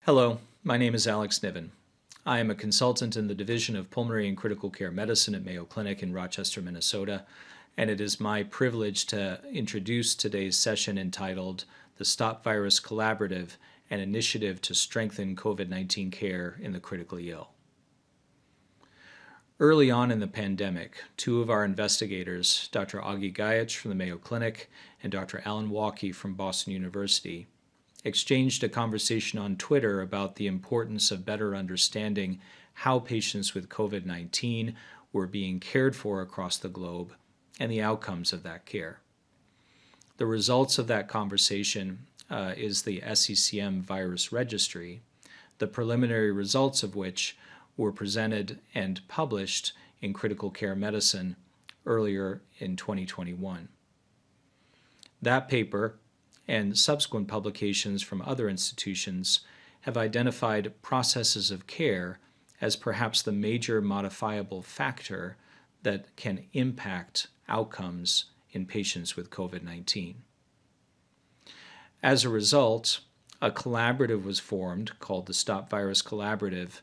Hello, my name is Alex Niven. I am a consultant in the Division of Pulmonary and Critical Care Medicine at Mayo Clinic in Rochester, Minnesota, and it is my privilege to introduce today's session entitled The STOP-VIRUS Collaborative, an initiative to strengthen COVID-19 care in the critically ill. Early on in the pandemic, two of our investigators, Dr. Auger from the Mayo Clinic and Dr. Alan Walke from Boston University, exchanged a conversation on Twitter about the importance of better understanding how patients with COVID-19 were being cared for across the globe and the outcomes of that care. The results of that conversation is the SCCM VIRUS Registry, the preliminary results of which were presented and published in Critical Care Medicine earlier in 2021. That paper and subsequent publications from other institutions have identified processes of care as perhaps the major modifiable factor that can impact outcomes in patients with COVID-19. As a result, a collaborative was formed called the STOP-VIRUS Collaborative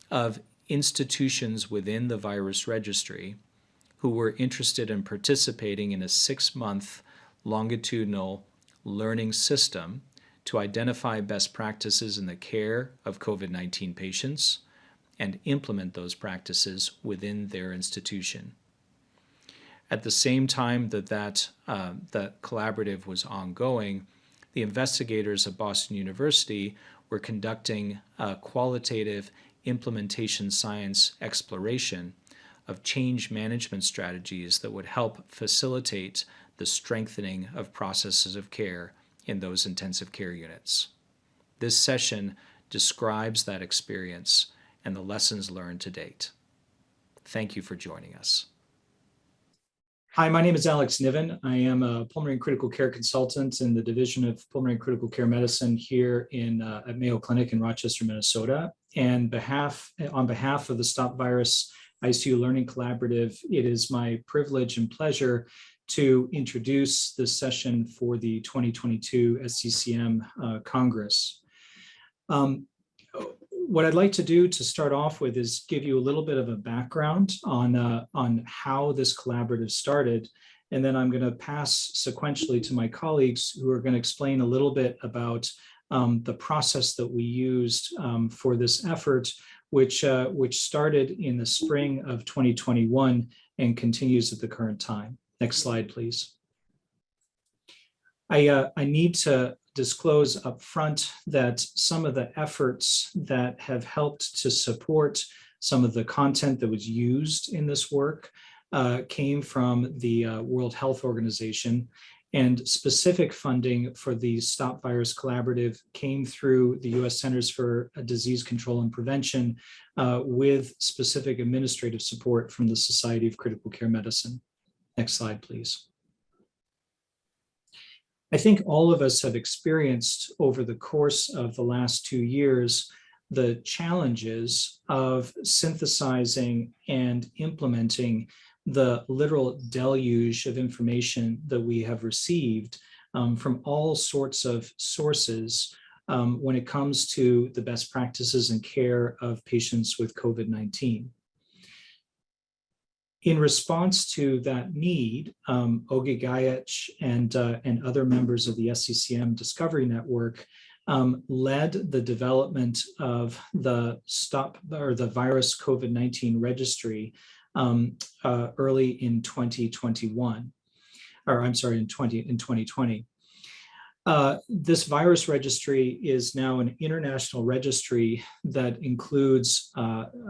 of institutions within the virus registry who were interested in participating in a 6-month longitudinal learning system to identify best practices in the care of COVID-19 patients and implement those practices within their institution. At the same time that collaborative was ongoing, the investigators at Boston University were conducting a qualitative implementation science exploration of change management strategies that would help facilitate the strengthening of processes of care in those intensive care units. This session describes that experience and the lessons learned to date. Thank you for joining us. Hi, my name is Alex Niven. I am a pulmonary and critical care consultant in the Division of Pulmonary and Critical Care Medicine here at Mayo Clinic in Rochester, Minnesota. And on behalf of the STOP-VIRUS ICU Learning Collaborative, it is my privilege and pleasure to introduce this session for the 2022 SCCM Congress. What I'd like to do to start off with is give you a little bit of a background on how this collaborative started, and then I'm going to pass sequentially to my colleagues who are going to explain a little bit about the process that we used for this effort, which started in the spring of 2021 and continues at the current time. Next slide, please. I need to disclose up front that some of the efforts that have helped to support some of the content that was used in this work came from the World Health Organization, and specific funding for the STOP-VIRUS Collaborative came through the U.S. Centers for Disease Control and Prevention with specific administrative support from the Society of Critical Care Medicine. Next slide, please. I think all of us have experienced over the course of the last 2 years the challenges of synthesizing and implementing the literal deluge of information that we have received from all sorts of sources when it comes to the best practices and care of patients with COVID-19. In response to that need, Auger and other members of the SCCM Discovery Network led the development of the VIRUS COVID-19 Registry early in 2021, or I'm sorry, in 2020. This virus registry is now an international registry that includes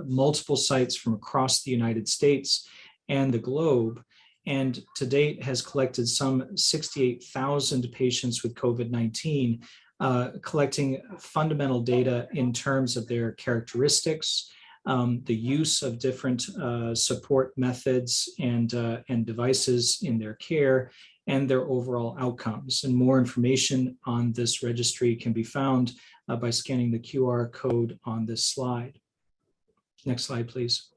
multiple sites from across the United States and the globe, and to date has collected some 68,000 patients with COVID-19, collecting fundamental data in terms of their characteristics, the use of different support methods and devices in their care, and their overall outcomes. And more information on this registry can be found by scanning the QR code on this slide. Next slide, please.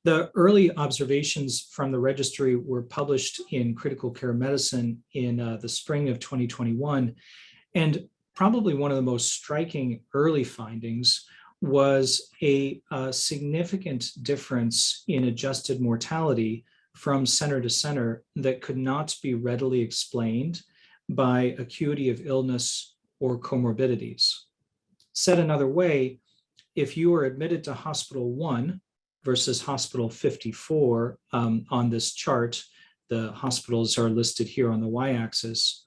The early observations from the registry were published in Critical Care Medicine in the spring of 2021. And probably one of the most striking early findings was a significant difference in adjusted mortality from center to center that could not be readily explained by acuity of illness or comorbidities. Said another way, if you were admitted to hospital 1 versus hospital 54 on this chart, the hospitals are listed here on the y-axis,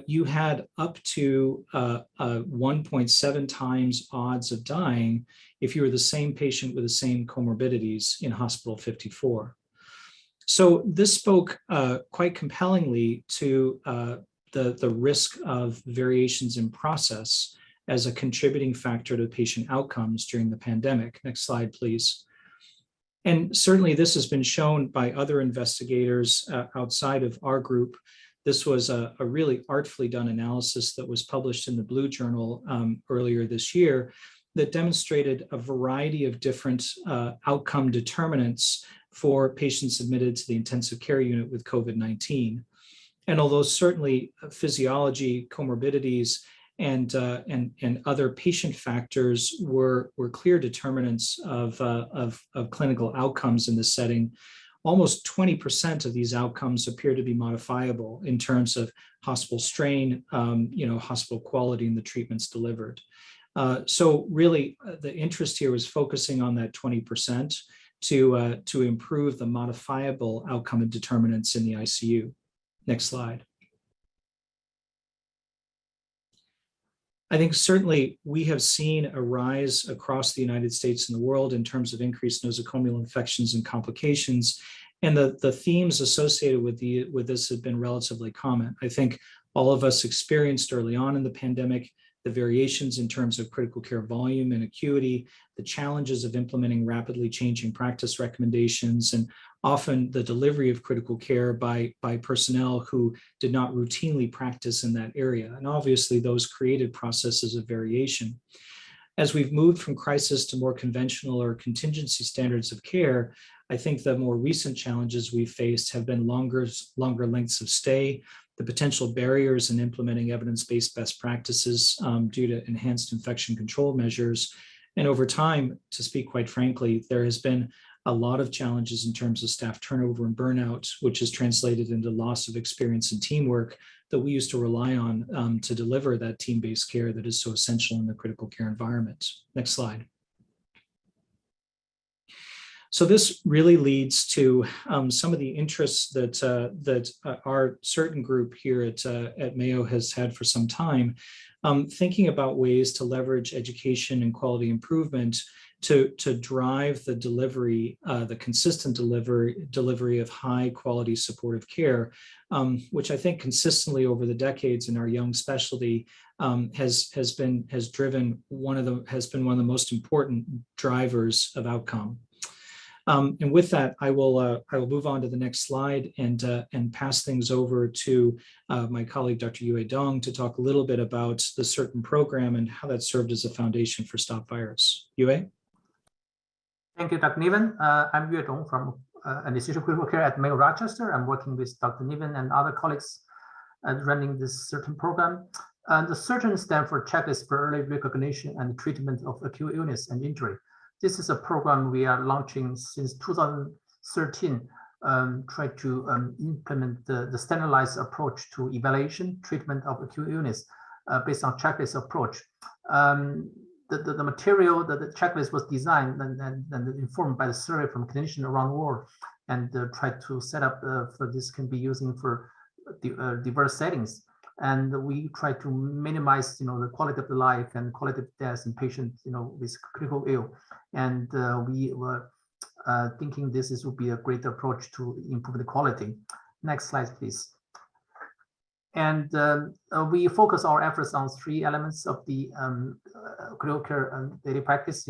you had up to 1.7 times odds of dying if you were the same patient with the same comorbidities in hospital 54. So this spoke quite compellingly to the risk of variations in process as a contributing factor to patient outcomes during the pandemic. Next slide, please. And certainly this has been shown by other investigators outside of our group. This was a really artfully done analysis that was published in the Blue Journal earlier this year that demonstrated a variety of different outcome determinants for patients admitted to the intensive care unit with COVID-19. And although certainly physiology, comorbidities, and other patient factors were clear determinants of clinical outcomes in this setting, almost 20% of these outcomes appear to be modifiable in terms of hospital strain, hospital quality, and the treatments delivered. So really, the interest here was focusing on that 20% to improve the modifiable outcome and determinants in the ICU. Next slide. I think certainly we have seen a rise across the United States and the world in terms of increased nosocomial infections and complications. And the themes associated with this have been relatively common. I think all of us experienced early on in the pandemic the variations in terms of critical care volume and acuity, the challenges of implementing rapidly changing practice recommendations, and often the delivery of critical care by personnel who did not routinely practice in that area. And obviously those created processes of variation. As we've moved from crisis to more conventional or contingency standards of care, I think the more recent challenges we've faced have been longer lengths of stay, the potential barriers in implementing evidence-based best practices due to enhanced infection control measures. And over time, to speak quite frankly, there has been a lot of challenges in terms of staff turnover and burnout, which is translated into loss of experience and teamwork that we used to rely on to deliver that team-based care that is so essential in the critical care environment. Next slide. So this really leads to some of the interests that our certain group here at Mayo has had for some time, thinking about ways to leverage education and quality improvement to drive the delivery, the consistent delivery of high quality supportive care, which I think consistently over the decades in our young specialty has been one of the most important drivers of outcome. And with that, I will move on to the next slide and pass things over to my colleague, Dr. Yue Dong, to talk a little bit about the certain program and how that served as a foundation for STOP-VIRUS. Yue? Thank you, Dr. Niven. I'm Yue Dong from Anesthesia Critical Care at Mayo Rochester. I'm working with Dr. Niven and other colleagues running this certain program. The CERTAIN stands for Checklist for Early Recognition and Treatment of Acute Illness and Injury. This is a program we are launching since 2013, try to implement the standardized approach to evaluation, treatment of acute illness based on checklist approach. The material, the checklist was designed and informed by the survey from clinicians around the world, and tried to set up for this can be using for diverse settings. And we try to minimize, the quality of the life and quality of death in patients, with critical ill. And we were thinking this would be a great approach to improve the quality. Next slide, please. And we focus our efforts on 3 elements of the critical care daily practice,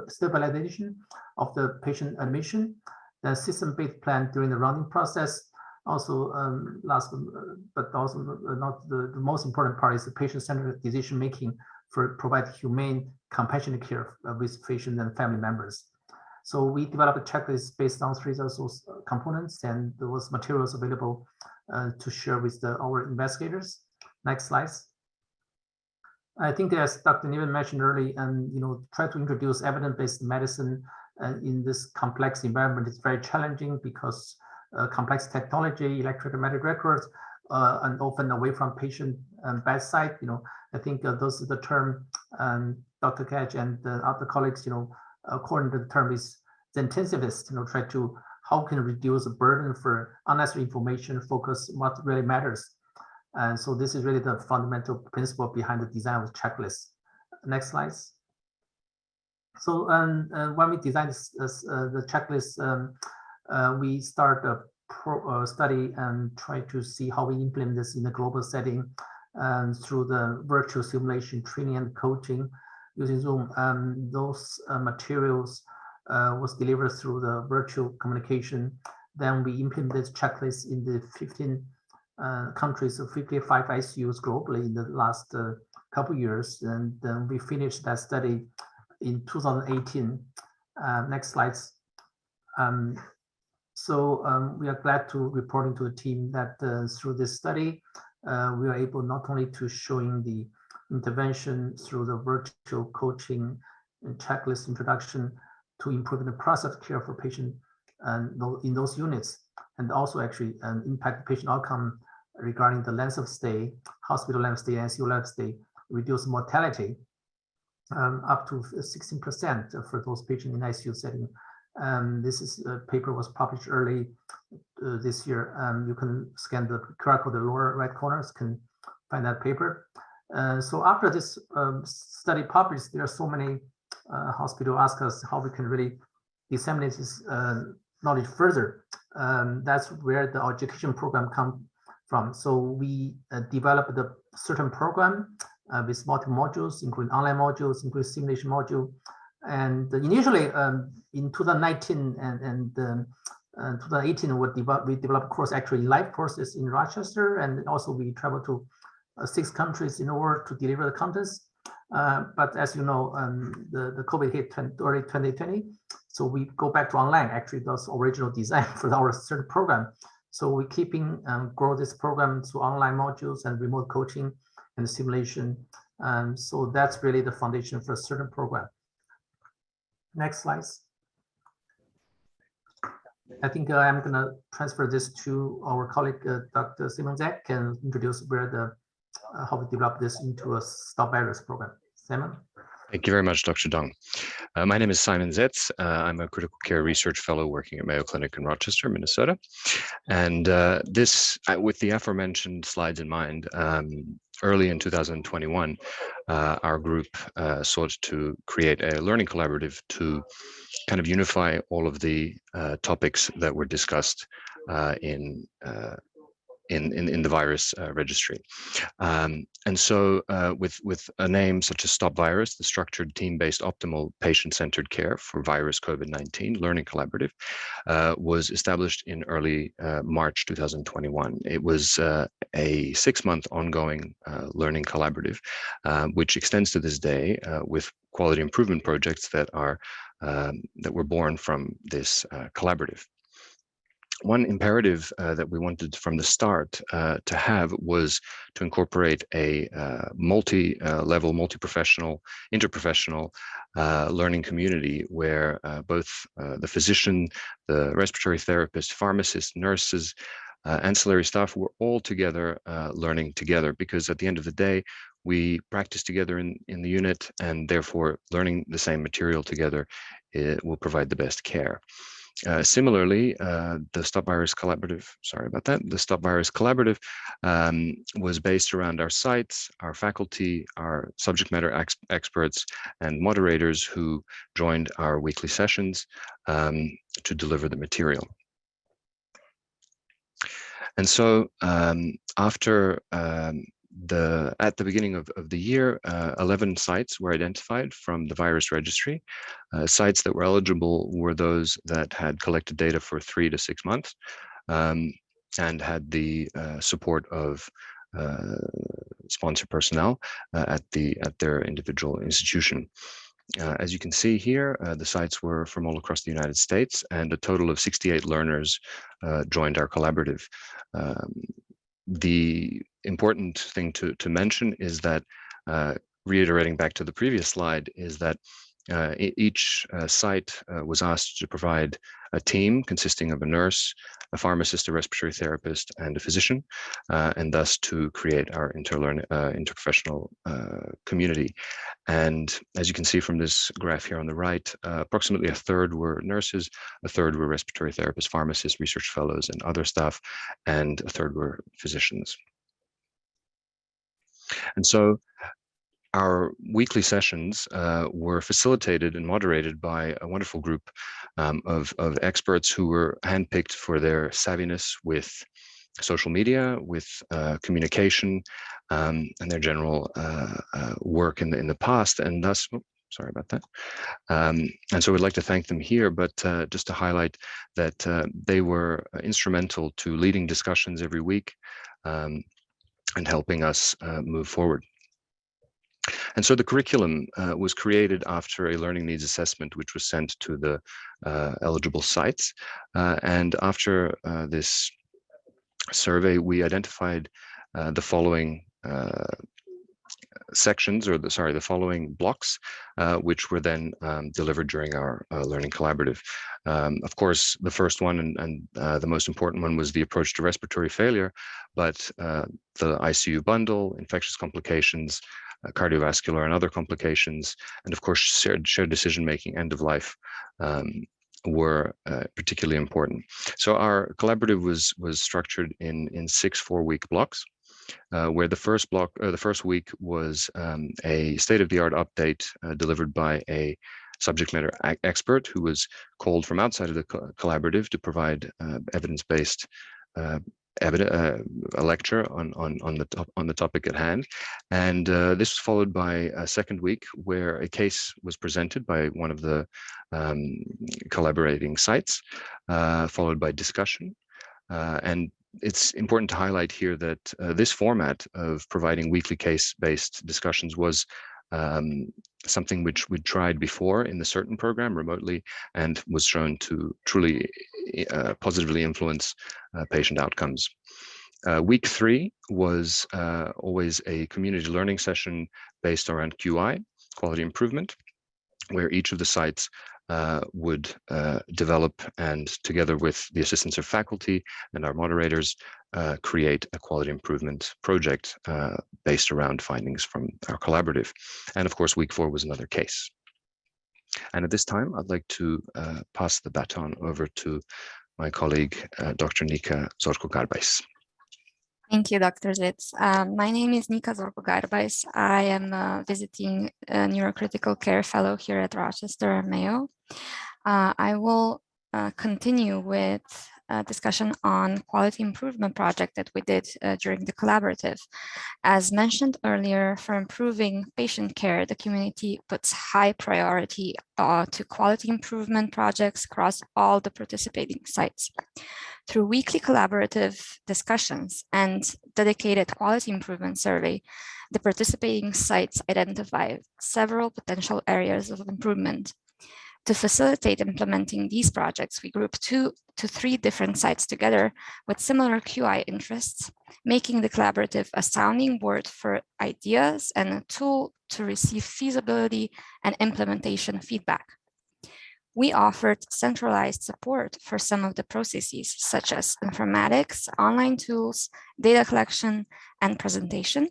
stabilization of the patient admission, the system-based plan during the rounding process. Also, last but also not the most important part is the patient-centered decision-making for provide humane, compassionate care with patients and family members. So we developed a checklist based on 3 of those components, and there was materials available to share with our investigators. Next slide. I think as Dr. Niven mentioned earlier, and try to introduce evidence-based medicine in this complex environment is very challenging because complex technology, electronic medical records, and often away from patient bedside. I think those are the term Dr. Gage and other colleagues, according to the term is the intensivist. Try to how can reduce the burden for unnecessary information, focus what really matters. And so this is really the fundamental principle behind the design of the checklist. Next slide. So when we design the checklist, we start a study and try to see how we implement this in a global setting through the virtual simulation training and coaching using Zoom. Those materials was delivered through the virtual communication. Then we implement this checklist in the 15 countries of 55 ICUs globally in the last couple years, and then we finished that study in 2018. Next slides. So we are glad to reporting to the team that through this study, we are able not only to showing the intervention through the virtual coaching and checklist introduction to improve the process of care for patients in those units, and also actually impact patient outcome regarding the length of stay, hospital length of stay, ICU length of stay, reduce mortality up to 16% for those patients in ICU setting. This paper was published early this year. You can scan the QR code in the lower right corners, can find that paper. So after this study published, there are so many hospitals ask us how we can really disseminate this knowledge further. That's where the education program comes from. So we developed a certain program with multiple modules, including online modules, including simulation module. And initially in 2019 and 2018, we developed course actually live courses in Rochester, and also we traveled to 6 countries in order to deliver the contents. But as you know, the COVID hit early 2020, so we go back to online. Actually, that's original design for our certain program. So we're keeping grow this program to online modules and remote coaching and simulation. So that's really the foundation for a certain program. Next slides. I think I'm going to transfer this to our colleague, Dr. Simon Zek, can introduce where how we develop this into a STOP-VIRUS program. Simon? Thank you very much, Dr. Dong. My name is Simon Zetz. I'm a critical care research fellow working at Mayo Clinic in Rochester, Minnesota. And with the aforementioned slides in mind, early in 2021, our group sought to create a learning collaborative to kind of unify all of the topics that were discussed in the virus registry. And so with a name such as STOP-VIRUS, the Structured Team-Based Optimal Patient-Centered Care for Virus COVID-19 Learning Collaborative, was established in early March 2021. It was a 6-month ongoing learning collaborative, which extends to this day with quality improvement projects that were born from this collaborative. One imperative that we wanted from the start to have was to incorporate a multi-level, multi-professional, interprofessional learning community where both the physician, the respiratory therapist, pharmacist, nurses, ancillary staff were all together learning together, because at the end of the day, we practice together in the unit, and therefore learning the same material together will provide the best care. Similarly, the STOP-VIRUS Collaborative, the STOP-VIRUS Collaborative was based around our sites, our faculty, our subject matter experts, and moderators who joined our weekly sessions to deliver the material. And so after at the beginning of the year, 11 sites were identified from the VIRUS Registry. Sites that were eligible were those that had collected data for 3 to 6 months and had the support of sponsor personnel at their individual institution. As you can see here, the sites were from all across the United States, and a total of 68 learners joined our collaborative. The important thing to mention is that reiterating back to the previous slide, is that each site was asked to provide a team consisting of a nurse, a pharmacist, a respiratory therapist, and a physician, and thus to create our interprofessional community. And as you can see from this graph here on the right, approximately a third were nurses, a third were respiratory therapists, pharmacists, research fellows, and other staff, and a third were physicians. And so our weekly sessions were facilitated and moderated by a wonderful group of experts who were handpicked for their savviness with social media, with communication, and their general work in the past, and thus, sorry about that. And so we'd like to thank them here, but just to highlight that they were instrumental to leading discussions every week and helping us move forward. And so the curriculum was created after a learning needs assessment, which was sent to the eligible sites. And after this survey, we identified the following sections, or the following blocks, which were then delivered during our learning collaborative. Of course, the first one and the most important one was the approach to respiratory failure, but the ICU bundle, infectious complications, cardiovascular and other complications, and of course shared decision-making, end of life, were particularly important. So our collaborative was structured in 6 4-week blocks, where the first block, the first week, was a state-of-the-art update delivered by a subject matter expert who was called from outside of the collaborative to provide evidence-based a lecture on the topic at hand. And this was followed by a second week where a case was presented by one of the collaborating sites, followed by discussion. And it's important to highlight here that this format of providing weekly case-based discussions was something which we'd tried before in the CERTAIN program remotely, and was shown to truly positively influence patient outcomes. Week 3 was always a community learning session based around QI, quality improvement, where each of the sites would develop, and together with the assistance of faculty and our moderators, create a quality improvement project based around findings from our collaborative. And of course, week 4 was another case. And at this time, I'd like to pass the baton over to my colleague, Dr. Nika Zorko-Garbais. Thank you, Dr. Zitz. My name is Nika Zorko-Garbais. I am a visiting neurocritical care fellow here at Rochester Mayo. I will continue with a discussion on quality improvement project that we did during the collaborative. As mentioned earlier, for improving patient care, the community puts high priority to quality improvement projects across all the participating sites. Through weekly collaborative discussions and dedicated quality improvement survey, the participating sites identify several potential areas of improvement. To facilitate implementing these projects, we grouped 2 to 3 different sites together with similar QI interests, making the collaborative a sounding board for ideas and a tool to receive feasibility and implementation feedback. We offered centralized support for some of the processes, such as informatics, online tools, data collection, and presentation,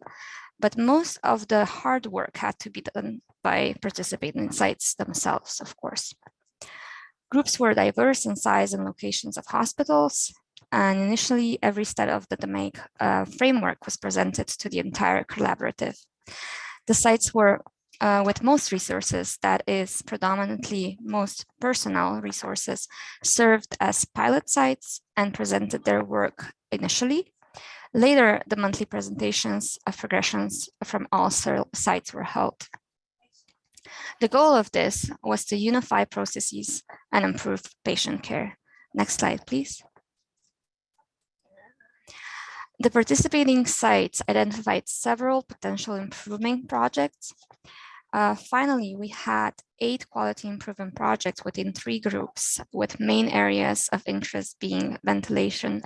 but most of the hard work had to be done by participating sites themselves, of course. Groups were diverse in size and locations of hospitals, and initially every step of the DecisionMaking framework was presented to the entire collaborative. The sites were with most resources, that is predominantly most personnel resources, served as pilot sites and presented their work initially. Later, the monthly presentations of progressions from all sites were held. The goal of this was to unify processes and improve patient care. Next slide, please. The participating sites identified several potential improvement projects. Finally, we had 8 quality improvement projects within 3 groups, with main areas of interest being ventilation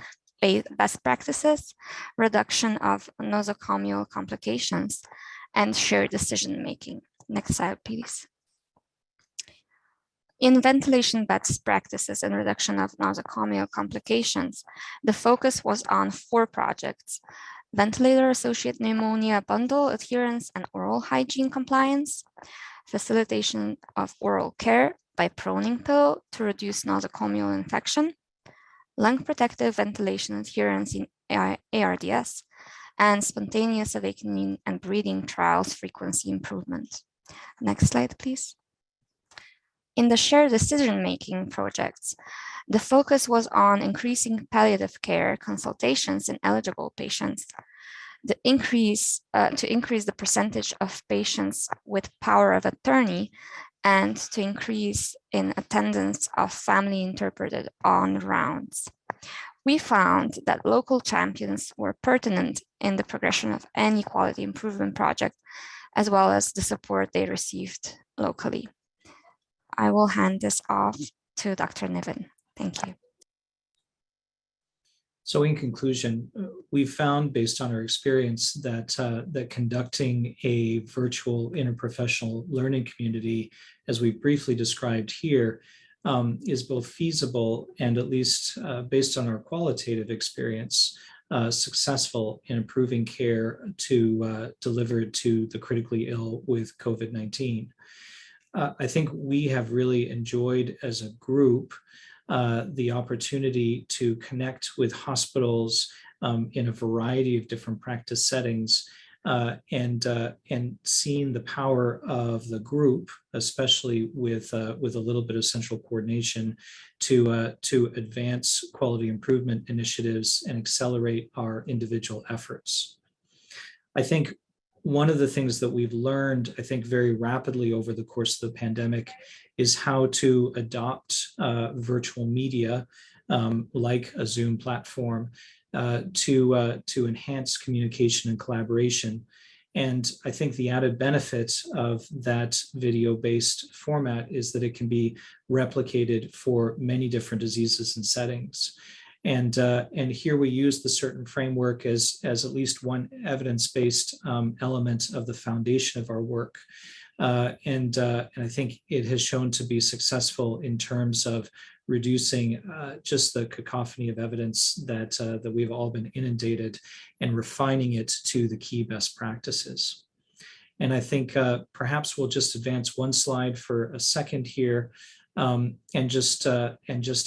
best practices, reduction of nosocomial complications, and shared decision-making. Next slide, please. In ventilation best practices and reduction of nosocomial complications, the focus was on 4 projects: ventilator-associated pneumonia bundle adherence and oral hygiene compliance, facilitation of oral care by proning pill to reduce nosocomial infection, lung protective ventilation adherence in ARDS, and spontaneous awakening and breathing trials frequency improvement. Next slide, please. In the shared decision-making projects, the focus was on increasing palliative care consultations in eligible patients, to increase the percentage of patients with power of attorney, and to increase in attendance of family interpreted on rounds. We found that local champions were pertinent in the progression of any quality improvement project, as well as the support they received locally. I will hand this off to Dr. Niven. Thank you. So in conclusion, we found, based on our experience, that that conducting a virtual interprofessional learning community, as we briefly described here, is both feasible and, at least based on our qualitative experience, successful in improving care delivered to the critically ill with COVID-19. I think we have really enjoyed as a group the opportunity to connect with hospitals in a variety of different practice settings and seeing the power of the group, especially with a little bit of central coordination, to advance quality improvement initiatives and accelerate our individual efforts. I think one of the things that we've learned, I think, very rapidly over the course of the pandemic is how to adopt virtual media like a Zoom platform to enhance communication and collaboration. And I think the added benefit of that video-based format is that it can be replicated for many different diseases and settings. And here we use the certain framework as at least one evidence-based element of the foundation of our work. And I think it has shown to be successful in terms of reducing just the cacophony of evidence that we've all been inundated and refining it to the key best practices. And I think perhaps we'll just advance one slide for a second here. And just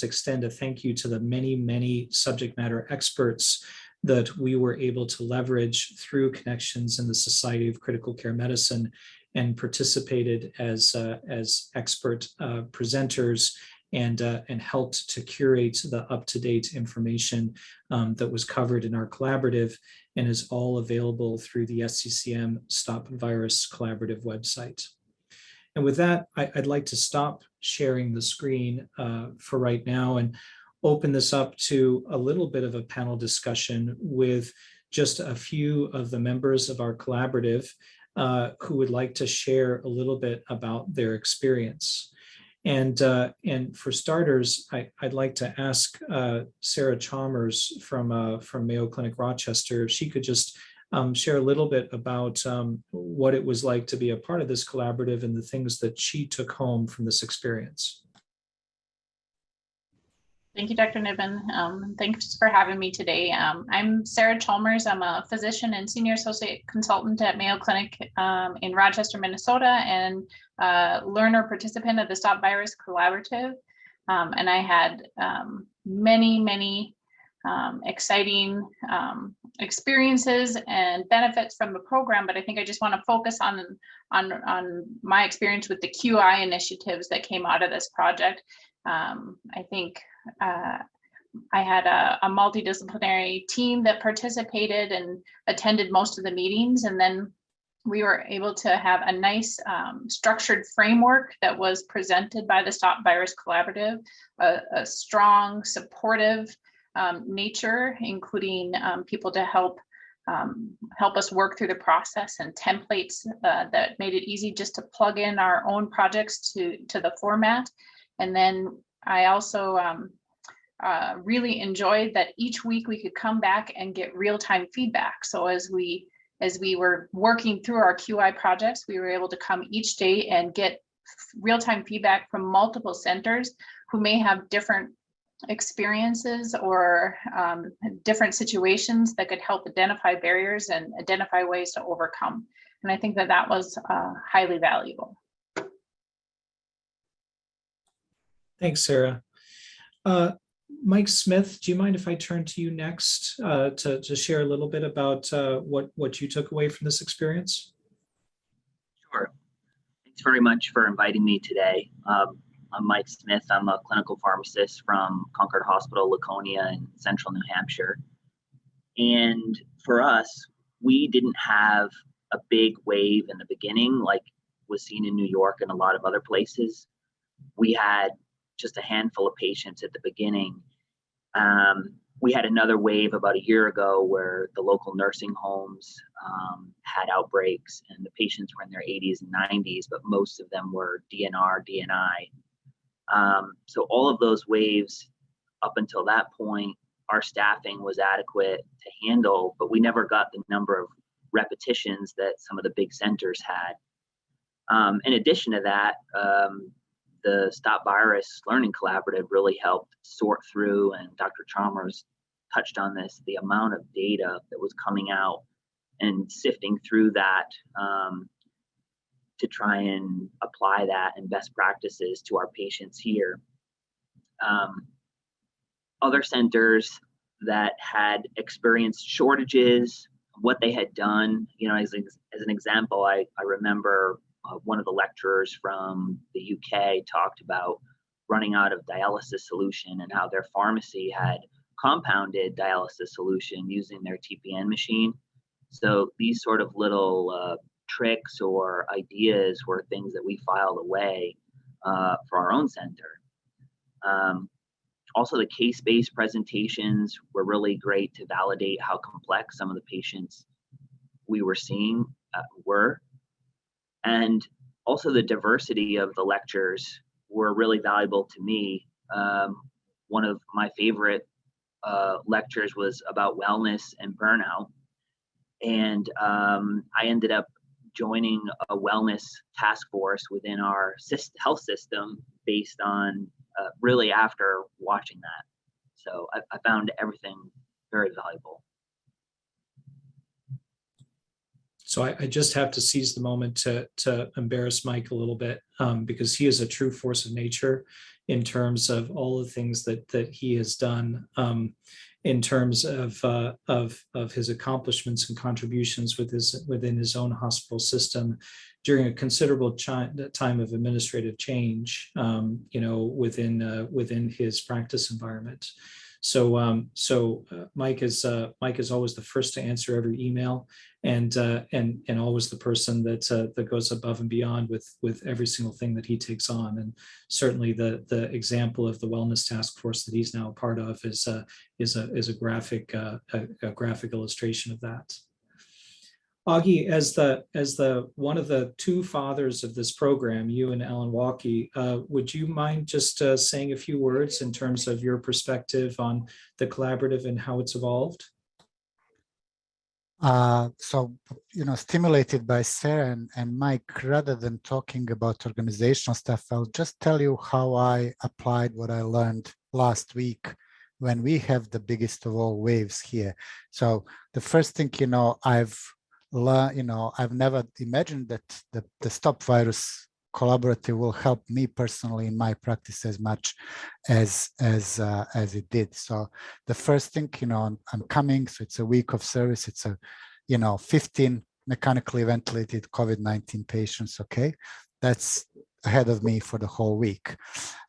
extend a thank you to the many subject matter experts that we were able to leverage through connections in the Society of Critical Care Medicine and participated as expert presenters and helped to curate the up-to-date information that was covered in our collaborative and is all available through the SCCM STOP-VIRUS Collaborative website. And with that, I'd like to stop sharing the screen for right now and open this up to a little bit of a panel discussion with just a few of the members of our collaborative who would like to share a little bit about their experience. And for starters, I'd like to ask Sarah Chalmers from Mayo Clinic Rochester if she could just share a little bit about what it was like to be a part of this collaborative and the things that she took home from this experience. Thank you, Dr. Niven. Thanks for having me today. I'm Sarah Chalmers. I'm a physician and senior associate consultant at Mayo Clinic in Rochester, Minnesota, and learner participant of the STOP-VIRUS Collaborative. And I had many exciting experiences and benefits from the program, but I think I just want to focus on my experience with the QI initiatives that came out of this project. I think I had a multidisciplinary team that participated and attended most of the meetings, and then we were able to have a nice structured framework that was presented by the STOP-VIRUS Collaborative, a strong, supportive nature, including people to help us work through the process and templates that made it easy just to plug in our own projects to the format. And then I also really enjoyed that each week we could come back and get real-time feedback. So as we as we were working through our QI projects, we were able to come each day and get real-time feedback from multiple centers who may have different experiences or different situations that could help identify barriers and identify ways to overcome. And I think that that was highly valuable. Thanks, Sarah. Mike Smith, do you mind if I turn to you next to share a little bit about what you took away from this experience? Sure. Thanks very much for inviting me today. I'm Mike Smith. I'm a clinical pharmacist from Concord Hospital, Laconia in central New Hampshire. And for us, we didn't have a big wave in the beginning like was seen in New York and a lot of other places. We had just a handful of patients at the beginning. We had another wave about a year ago where the local nursing homes had outbreaks and the patients were in their 80s and 90s, but most of them were DNR, DNI. So all of those waves up until that point, our staffing was adequate to handle, but we never got the number of repetitions that some of the big centers had. In addition to that, the STOP-VIRUS Learning Collaborative really helped sort through, and Dr. Chalmers touched on this, the amount of data that was coming out and sifting through that to try and apply that and best practices to our patients here. Other centers that had experienced shortages, what they had done, you know, as an example, I remember one of the lecturers from the UK talked about running out of dialysis solution and how their pharmacy had compounded dialysis solution using their TPN machine. So these sort of little tricks or ideas were things that we filed away for our own center. Also, the case-based presentations were really great to validate how complex some of the patients we were seeing were. And also the diversity of the lectures were really valuable to me. One of my favorite lectures was about wellness and burnout. And I ended up joining a wellness task force within our health system based on really after watching that. So I found everything very valuable. So I just have to seize the moment to embarrass Mike a little bit because he is a true force of nature in terms of all the things that he has done in terms of his accomplishments and contributions within his own hospital system during a considerable time of administrative change, you know, within his practice environment. So Mike is always the first to answer every email, and always the person that goes above and beyond with every single thing that he takes on. And certainly the example of the wellness task force that he's now a part of is a graphic illustration of that. Augie, as the one of the two fathers of this program, you and Alan Walkie, would you mind just saying a few words in terms of your perspective on the collaborative and how it's evolved? So, you know, stimulated by Sarah and Mike, rather than talking about organizational stuff, I'll just tell you how I applied what I learned last week when we have the biggest of all waves here. So the first thing, you know, I've never imagined that the STOP-VIRUS Collaborative will help me personally in my practice as much as it did. So the first thing, you know, I'm coming, so it's a week of service. It's 15 mechanically ventilated COVID-19 patients. Okay, that's ahead of me for the whole week.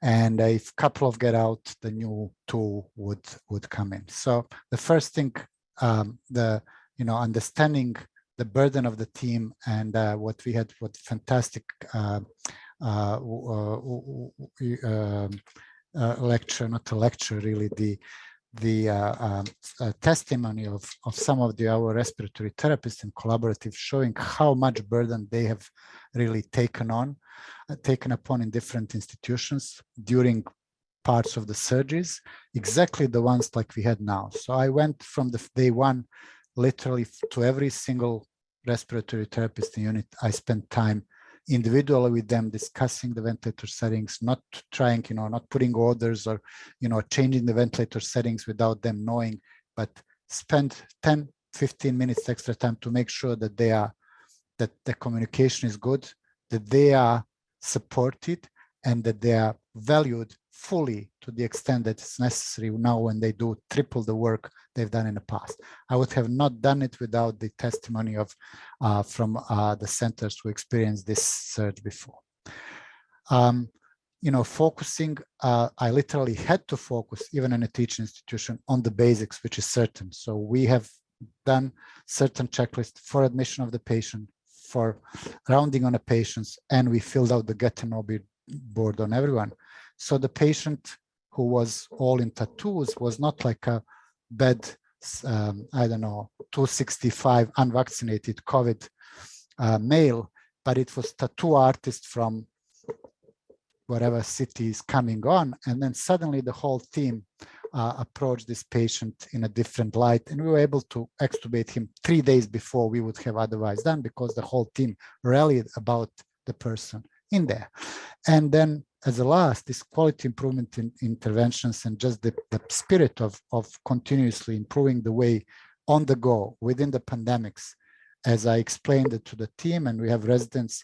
And if a couple of get out, the new two would come in. So the first thing, understanding the burden of the team and what fantastic lecture, not a lecture, really, the testimony of some of our respiratory therapists and collaborative, showing how much burden they have really taken upon in different institutions during parts of the surgeries, exactly the ones like we had now. So I went from the day one literally to every single respiratory therapists in unit, I spent time individually with them discussing the ventilator settings, not trying, not putting orders or, changing the ventilator settings without them knowing, but spend 10, 15 minutes extra time to make sure that that the communication is good, that they are supported, and that they are valued fully to the extent that it's necessary now when they do triple the work they've done in the past. I would have not done it without the testimony of from the centers who experienced this surge before. Focusing, I literally had to focus, even in a teaching institution, on the basics, which is certain. So we have done certain checklists for admission of the patient, for rounding on the patients, and we filled out the get to know board on everyone. So the patient who was all in tattoos was not like a bad, 265 unvaccinated COVID male, but it was tattoo artist from whatever city is coming on. And then suddenly the whole team approached this patient in a different light, and we were able to extubate him 3 days before we would have otherwise done, because the whole team rallied about the person in there. And then as a last, this quality improvement in interventions and just the spirit of continuously improving the way on the go within the pandemics, as I explained it to the team, and we have residents.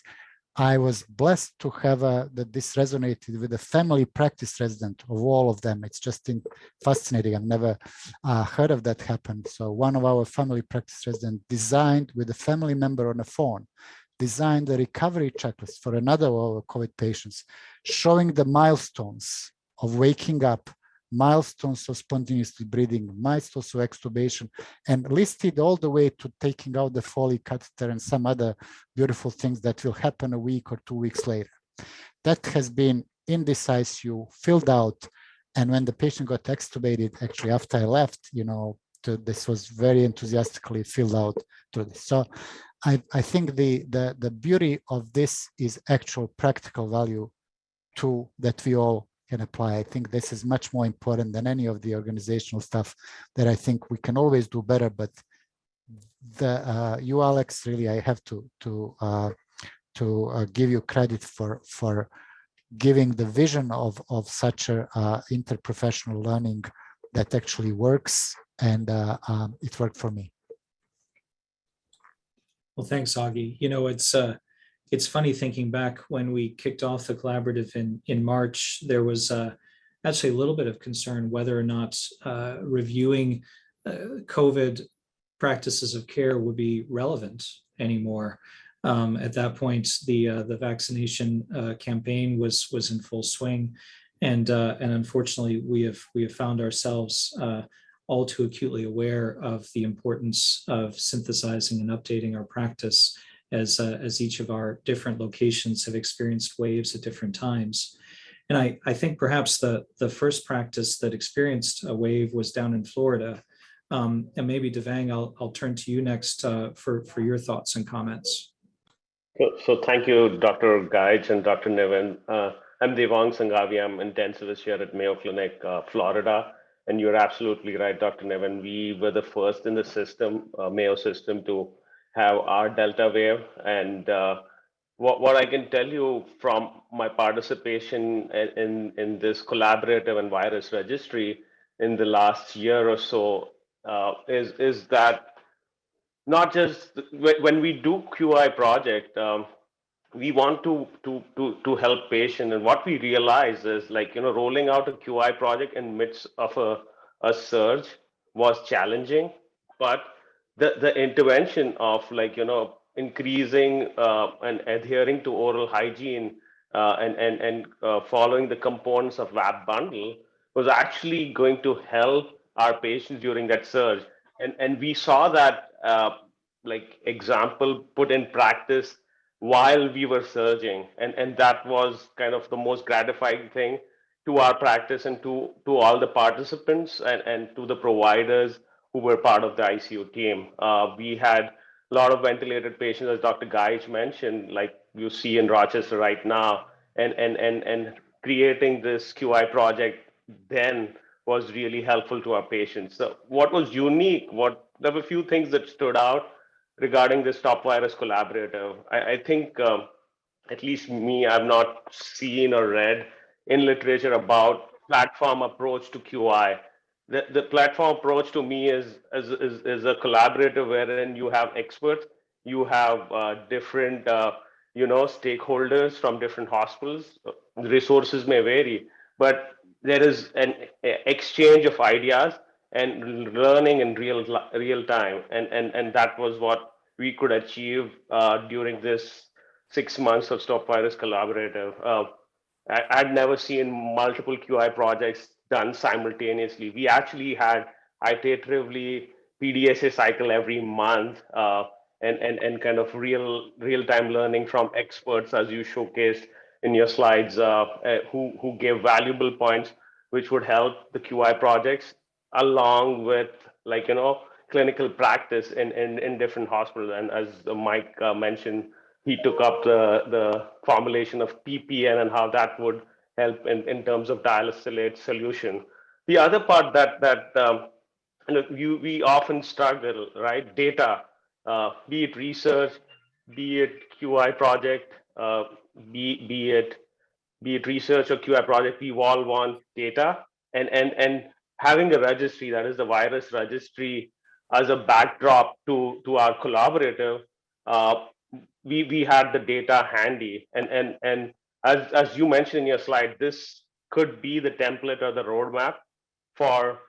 I was blessed to have that this resonated with the family practice resident of all of them. It's just fascinating. I've never heard of that happen. So one of our family practice residents designed with a family member on a phone, designed a recovery checklist for another of our COVID patients, showing the milestones of waking up, milestones of spontaneously breathing, milestones of extubation, and listed all the way to taking out the Foley catheter and some other beautiful things that will happen a week or 2 weeks later. That has been in this ICU, filled out, and when the patient got extubated, actually after I left, this was very enthusiastically filled out through this. So I think the beauty of this is actual practical value that we all can apply. I think this is much more important than any of the organizational stuff that I think we can always do better. But you, Alex, really, I have to give you credit for giving the vision of such a interprofessional learning that actually works, and it worked for me. Well, thanks, Augie. It's funny thinking back when we kicked off the collaborative in March, there was actually a little bit of concern whether or not reviewing COVID practices of care would be relevant anymore. At that point, the vaccination campaign was in full swing, and unfortunately, we have found ourselves all too acutely aware of the importance of synthesizing and updating our practice as each of our different locations have experienced waves at different times. And I think perhaps the first practice that experienced a wave was down in Florida. And maybe Devang, I'll turn to you next for your thoughts and comments. So thank you, Dr. Gaich and Dr. Nevin. I'm Devon Sangavi. I'm intensivist here at Mayo Clinic, Florida. And you're absolutely right, Dr. Nevin. We were the first in the system, Mayo system, to have our Delta wave. And what I can tell you from my participation in this collaborative and virus registry in the last year or so is that not just when we do QI project, we want to help patients, and what we realize is rolling out a QI project in midst of a surge was challenging, but the intervention of increasing and adhering to oral hygiene and following the components of VAP bundle was actually going to help our patients during that surge, and we saw that example put in practice while we were surging, and that was kind of the most gratifying thing to our practice and to all the participants and to the providers who were part of the ICU team. We had a lot of ventilated patients, as Dr. Gaich mentioned, like you see in Rochester right now, and creating this QI project then was really helpful to our patients. So what was unique, there were a few things that stood out. regarding the STOP-VIRUS Collaborative. I think, at least me, I've not seen or read in literature about platform approach to QI. The platform approach to me is a collaborative wherein you have experts, you have different stakeholders from different hospitals. The resources may vary, but there is an exchange of ideas and learning in real time, and that was what we could achieve during this 6 months of STOP-VIRUS Collaborative. I'd never seen multiple QI projects done simultaneously. We actually had iteratively PDSA cycle every month, and kind of real-time learning from experts, as you showcased in your slides, who gave valuable points which would help the QI projects, along with clinical practice in different hospitals. And as Mike mentioned, he took up the formulation of TPN and how that would help in terms of dialysate solution. The other part that we often struggle, right? Data, be it research, be it QI project, be it research or QI project, we all want data, and having a registry, that is the virus registry, as a backdrop to our collaborative. We had the data handy, and as you mentioned in your slide, this could be the template or the roadmap for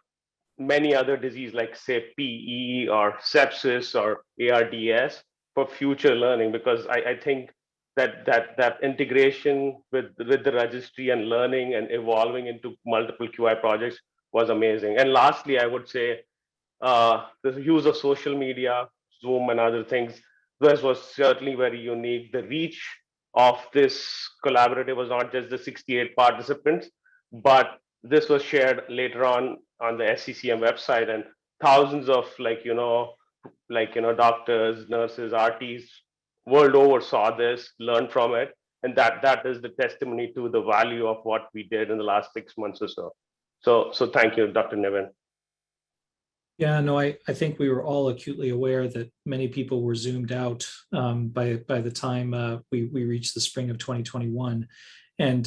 many other diseases like, say, PE or sepsis or ARDS for future learning, because I think that integration with the registry and learning and evolving into multiple QI projects was amazing. And lastly, I would say the use of social media, Zoom and other things, this was certainly very unique. The reach of this collaborative was not just the 68 participants, but this was shared later on the SCCM website, and thousands of doctors, nurses, RTs world over saw this, learned from it, and that is the testimony to the value of what we did in the last 6 months or so. So thank you, Dr. Niven. Yeah, no, I think we were all acutely aware that many people were zoomed out by the time we reached the spring of 2021. And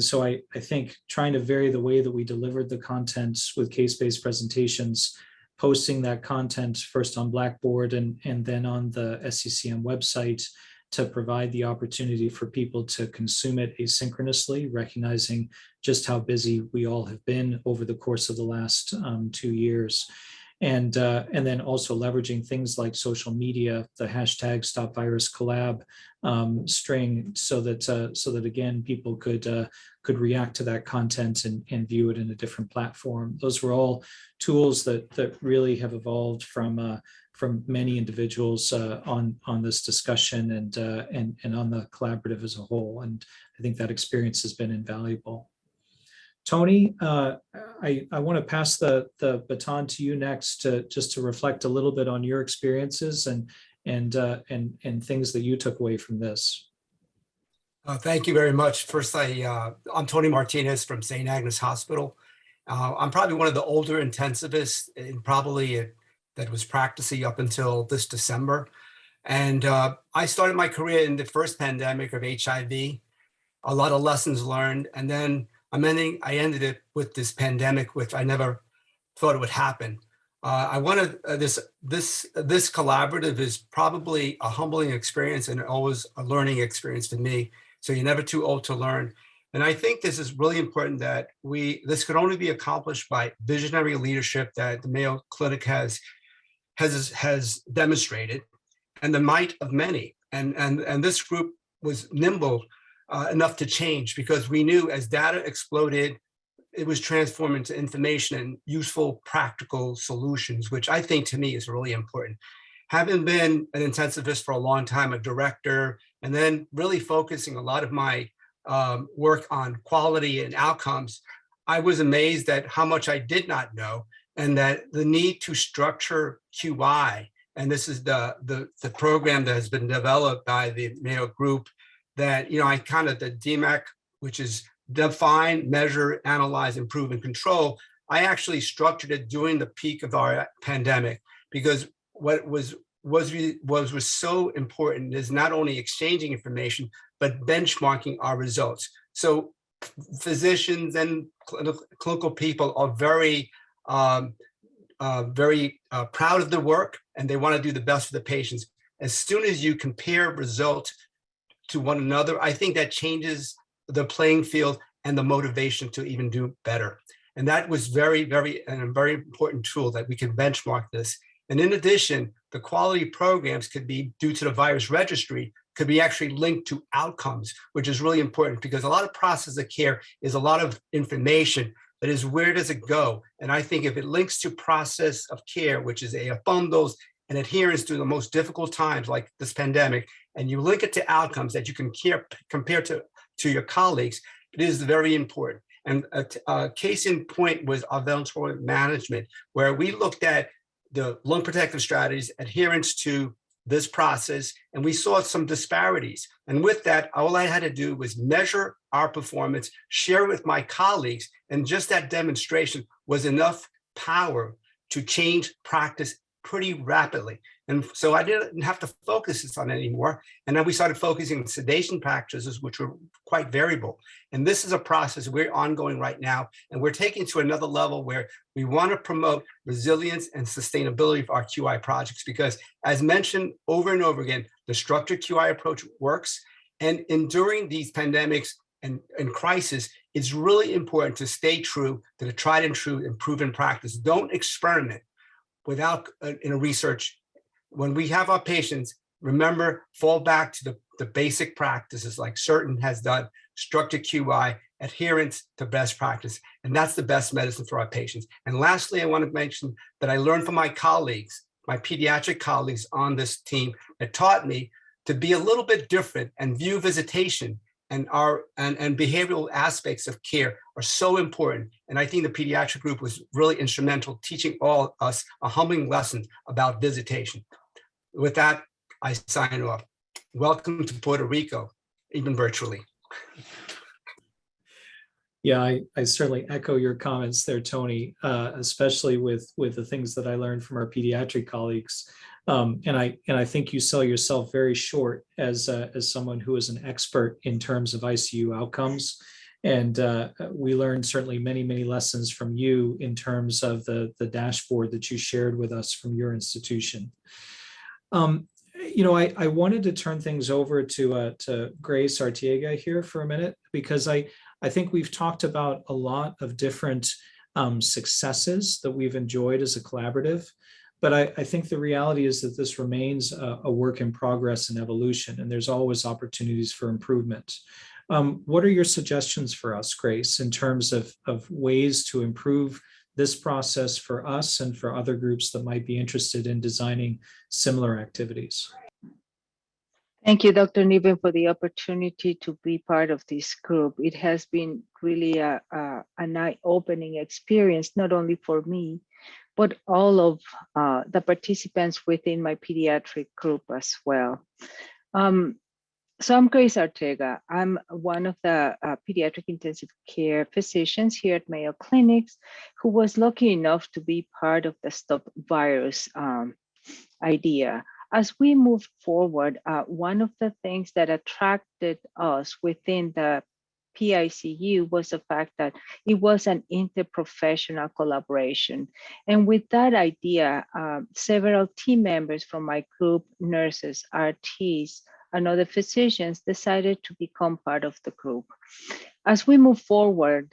so I think trying to vary the way that we delivered the content with case-based presentations, posting that content first on Blackboard and then on the SCCM website to provide the opportunity for people to consume it asynchronously, recognizing just how busy we all have been over the course of the last 2 years. And then also leveraging things like social media, the hashtag StopVirusCollab string, so that again people could react to that content and view it in a different platform. Those were all tools that really have evolved from many individuals on this discussion and on the collaborative as a whole. And I think that experience has been invaluable. Tony, I want to pass the baton to you next just to reflect a little bit on your experiences and things that you took away from this. Thank you very much. First, I'm Tony Martinez from St. Agnes Hospital. I'm probably one of the older intensivists that was practicing up until this December. And I started my career in the first pandemic of HIV, a lot of lessons learned, and then I ended it with this pandemic, which I never thought it would happen. I wanted this collaborative is probably a humbling experience and always a learning experience to me. So you're never too old to learn. And I think this is really important that this could only be accomplished by visionary leadership that the Mayo Clinic has demonstrated, and the might of many. And this group was nimble enough to change, because we knew as data exploded, it was transformed into information and useful, practical solutions, which I think to me is really important. Having been an intensivist for a long time, a director, and then really focusing a lot of my work on quality and outcomes, I was amazed at how much I did not know, and that the need to structure QI, and this is the program that has been developed by the Mayo Group, that, the DMAC, which is define, measure, analyze, improve, and control. I actually structured it during the peak of our pandemic, because what was was so important is not only exchanging information, but benchmarking our results. So physicians and clinical people are very proud of the work, and they want to do the best for the patients. As soon as you compare results to one another, I think that changes the playing field and the motivation to even do better. And that was very important tool that we can benchmark this. And in addition, the quality programs could be, due to the virus registry, could be actually linked to outcomes, which is really important because a lot of process of care is a lot of information, but is where does it go? And I think if it links to process of care, which is AF bundles and adherence through the most difficult times like this pandemic, and you link it to outcomes that you can compare to your colleagues, it is very important. And a case in point was our ventilator management, where we looked at the lung protective strategies, adherence to this process, and we saw some disparities. And with that, all I had to do was measure our performance, share it with my colleagues, and just that demonstration was enough power to change practice pretty rapidly. And so I didn't have to focus on it anymore. And then we started focusing on sedation practices, which were quite variable. And this is a process we're ongoing right now. And we're taking to another level where we want to promote resilience and sustainability for our QI projects, because as mentioned over and over again, the structured QI approach works. And during these pandemics and crisis, it's really important to stay true to the tried and true and proven practice. Don't experiment without in a research. When we have our patients, remember, fall back to the basic practices like Certain has done, structured QI, adherence to best practice. And that's the best medicine for our patients. And lastly, I want to mention that I learned from my colleagues, my pediatric colleagues on this team, that taught me to be a little bit different and view visitation and behavioral aspects of care are so important. And I think the pediatric group was really instrumental, teaching all us a humbling lesson about visitation. With that, I sign off. Welcome to Puerto Rico, even virtually. Yeah, I certainly echo your comments there, Tony, especially with the things that I learned from our pediatric colleagues. And I think you sell yourself very short as someone who is an expert in terms of ICU outcomes. And we learned certainly many lessons from you in terms of the dashboard that you shared with us from your institution. I wanted to turn things over to Grace Ortega here for a minute, because I think we've talked about a lot of different successes that we've enjoyed as a collaborative, but I think the reality is that this remains a work in progress and evolution, and there's always opportunities for improvement. What are your suggestions for us, Grace, in terms of ways to improve this process for us and for other groups that might be interested in designing similar activities? Thank you, Dr. Niven, for the opportunity to be part of this group. It has been really an eye-opening experience, not only for me, but all of the participants within my pediatric group as well. So I'm Grace Ortega. I'm one of the pediatric intensive care physicians here at Mayo Clinics who was lucky enough to be part of the STOP-VIRUS idea. As we moved forward, one of the things that attracted us within the PICU was the fact that it was an interprofessional collaboration. And with that idea, several team members from my group, nurses, RTs, and other physicians decided to become part of the group. As we move forward,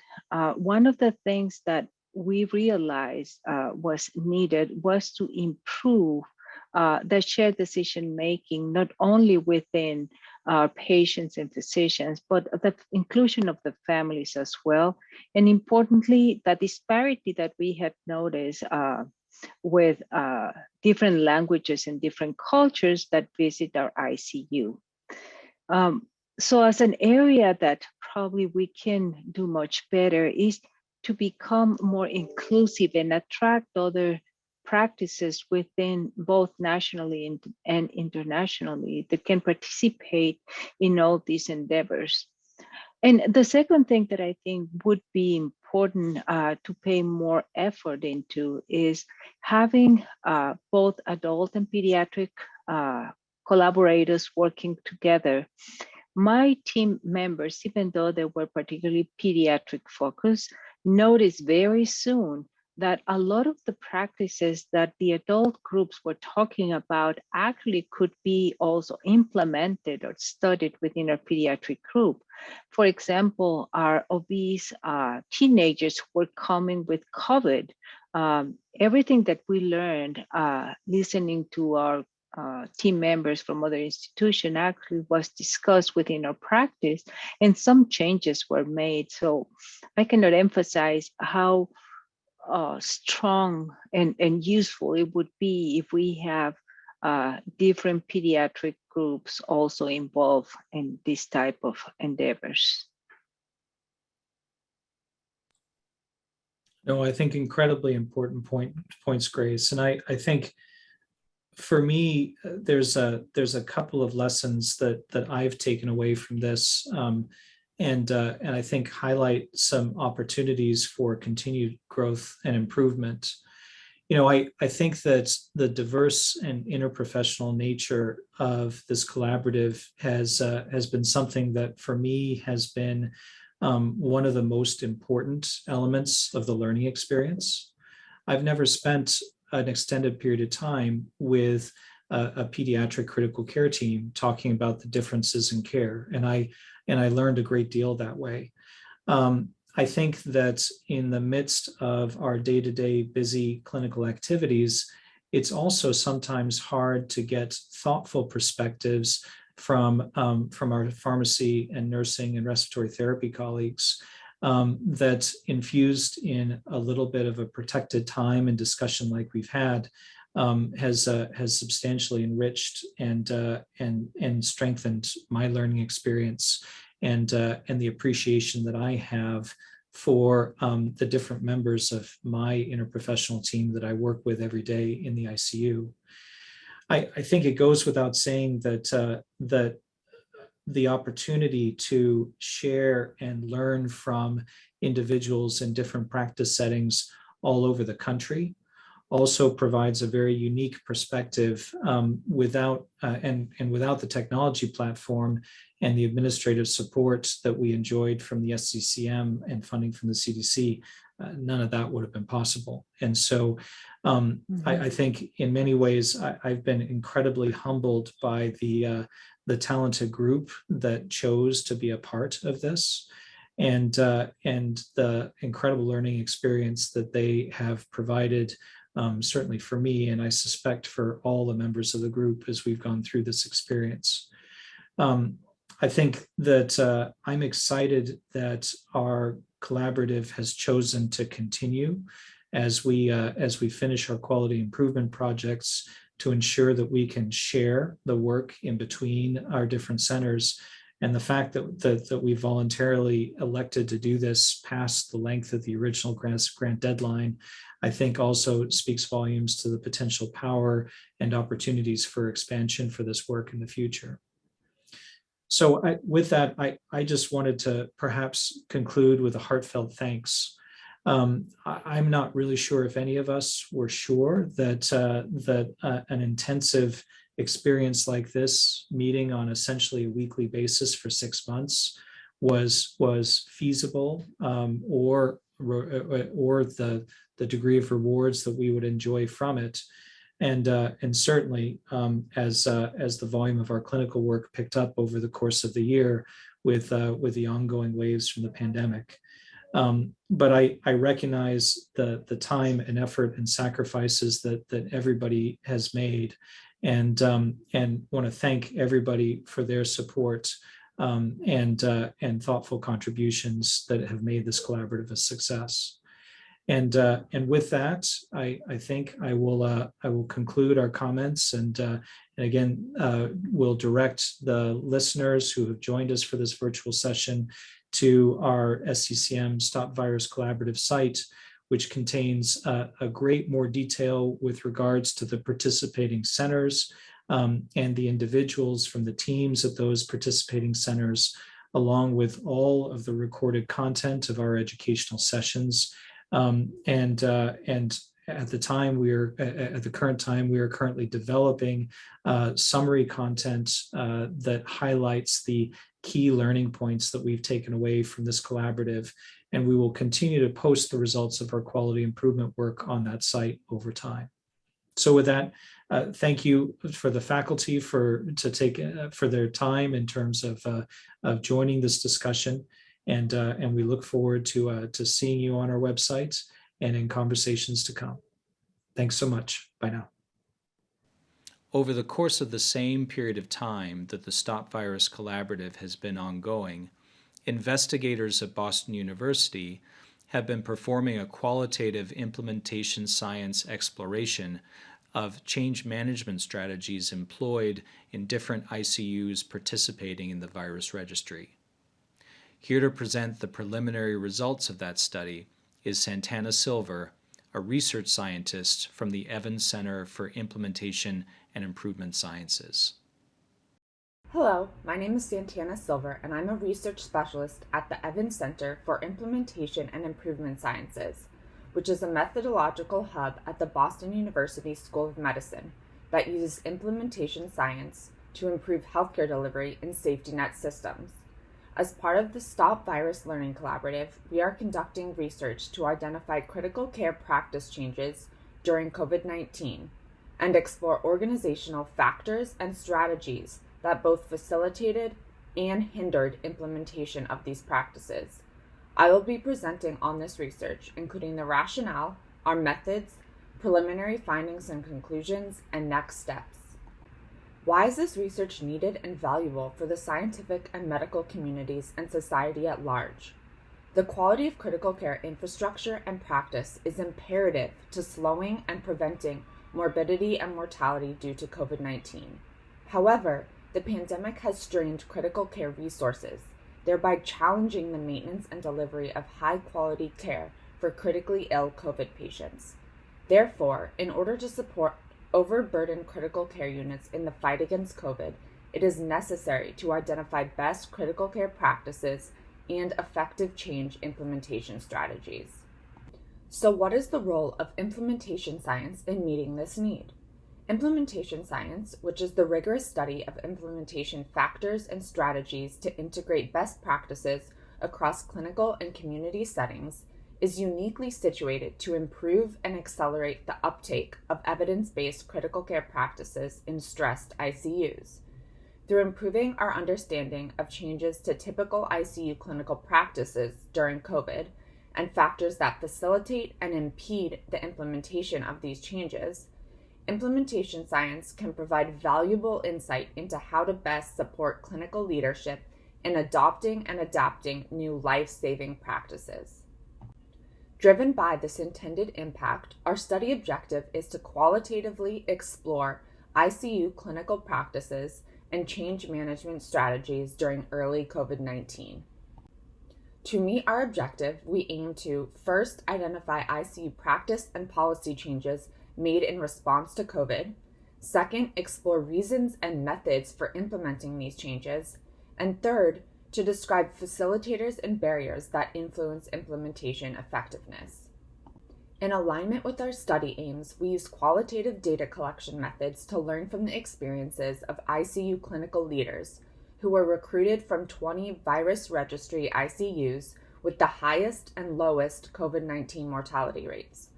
one of the things that we realized was needed was to improve the shared decision-making, not only within patients and physicians, but the inclusion of the families as well. And importantly, the disparity that we had noticed with different languages and different cultures that visit our ICU. So as an area that probably we can do much better is to become more inclusive and attract other practices within both nationally and internationally that can participate in all these endeavors. And the second thing that I think would be important to pay more effort into is having both adult and pediatric collaborators working together. My team members, even though they were particularly pediatric focused, noticed very soon that a lot of the practices that the adult groups were talking about actually could be also implemented or studied within our pediatric group. For example, our obese teenagers were coming with COVID. Everything that we learned listening to our team members from other institutions actually was discussed within our practice, and some changes were made. So I cannot emphasize how strong and useful it would be if we have different pediatric groups also involved in this type of endeavors. No, I think incredibly important points, Grace. And I think for me, there's a couple of lessons that I've taken away from this, and I think highlight some opportunities for continued growth and improvement. You know, I think that the diverse and interprofessional nature of this collaborative has been something that for me has been one of the most important elements of the learning experience. I've never spent an extended period of time with a pediatric critical care team talking about the differences in care, and I learned a great deal that way. I think that in the midst of our day-to-day busy clinical activities, it's also sometimes hard to get thoughtful perspectives from our pharmacy and nursing and respiratory therapy colleagues that infused in a little bit of a protected time and discussion like we've had has substantially enriched and strengthened my learning experience and the appreciation that I have for the different members of my interprofessional team that I work with every day in the ICU. I think it goes without saying that the opportunity to share and learn from individuals in different practice settings all over the country also provides a very unique perspective without the technology platform and the administrative support that we enjoyed from the SCCM and funding from the CDC. None of that would have been possible. And so I think in many ways, I've been incredibly humbled by the talented group that chose to be a part of this and the incredible learning experience that they have provided, certainly for me, and I suspect for all the members of the group as we've gone through this experience. I think that I'm excited that our collaborative has chosen to continue as we finish our quality improvement projects to ensure that we can share the work in between our different centers. And the fact that we voluntarily elected to do this past the length of the original grant deadline, I think also speaks volumes to the potential power and opportunities for expansion for this work in the future. So with that, I just wanted to perhaps conclude with a heartfelt thanks. I'm not really sure if any of us were sure that an intensive experience like this, meeting on essentially a weekly basis for 6 months, was feasible, or the degree of rewards that we would enjoy from it. And certainly as the volume of our clinical work picked up over the course of the year with the ongoing waves from the pandemic. But I recognize the time and effort and sacrifices that everybody has made, and want to thank everybody for their support and thoughtful contributions that have made this collaborative a success. And with that, I think I will conclude our comments, and again will direct the listeners who have joined us for this virtual session to our SCCM STOP-VIRUS Collaborative site, which contains a great more detail with regards to the participating centers and the individuals from the teams at those participating centers along with all of the recorded content of our educational sessions. And at the current time, we are currently developing summary content that highlights the key learning points that we've taken away from this collaborative. And we will continue to post the results of our quality improvement work on that site over time. So with that, thank you for the faculty for their time in terms of joining this discussion. And we look forward to seeing you on our website and in conversations to come. Thanks so much. Bye now. Over the course of the same period of time that the STOP-VIRUS Collaborative has been ongoing, investigators at Boston University have been performing a qualitative implementation science exploration of change management strategies employed in different ICUs participating in the VIRUS Registry. Here to present the preliminary results of that study is Santana Silver, a research scientist from the Evans Center for Implementation and Improvement Sciences. Hello, my name is Santana Silver, and I'm a research specialist at the Evans Center for Implementation and Improvement Sciences, which is a methodological hub at the Boston University School of Medicine that uses implementation science to improve healthcare delivery in safety net systems. As part of the STOP-VIRUS Learning Collaborative, we are conducting research to identify critical care practice changes during COVID-19 and explore organizational factors and strategies that both facilitated and hindered implementation of these practices. I will be presenting on this research, including the rationale, our methods, preliminary findings and conclusions, and next steps. Why is this research needed and valuable for the scientific and medical communities and society at large? The quality of critical care infrastructure and practice is imperative to slowing and preventing morbidity and mortality due to COVID-19. However, the pandemic has strained critical care resources, thereby challenging the maintenance and delivery of high-quality care for critically ill COVID patients. Therefore, in order to support overburdened critical care units in the fight against COVID, it is necessary to identify best critical care practices and effective change implementation strategies. So what is the role of implementation science in meeting this need? Implementation science, which is the rigorous study of implementation factors and strategies to integrate best practices across clinical and community settings, is uniquely situated to improve and accelerate the uptake of evidence-based critical care practices in stressed ICUs. Through improving our understanding of changes to typical ICU clinical practices during COVID and factors that facilitate and impede the implementation of these changes, implementation science can provide valuable insight into how to best support clinical leadership in adopting and adapting new life-saving practices. Driven by this intended impact, our study objective is to qualitatively explore ICU clinical practices and change management strategies during early COVID-19. To meet our objective, we aim to first identify ICU practice and policy changes made in response to COVID, second, explore reasons and methods for implementing these changes, and third, to describe facilitators and barriers that influence implementation effectiveness. In alignment with our study aims, we use qualitative data collection methods to learn from the experiences of ICU clinical leaders who were recruited from 20 VIRUS Registry ICUs with the highest and lowest COVID-19 mortality rates.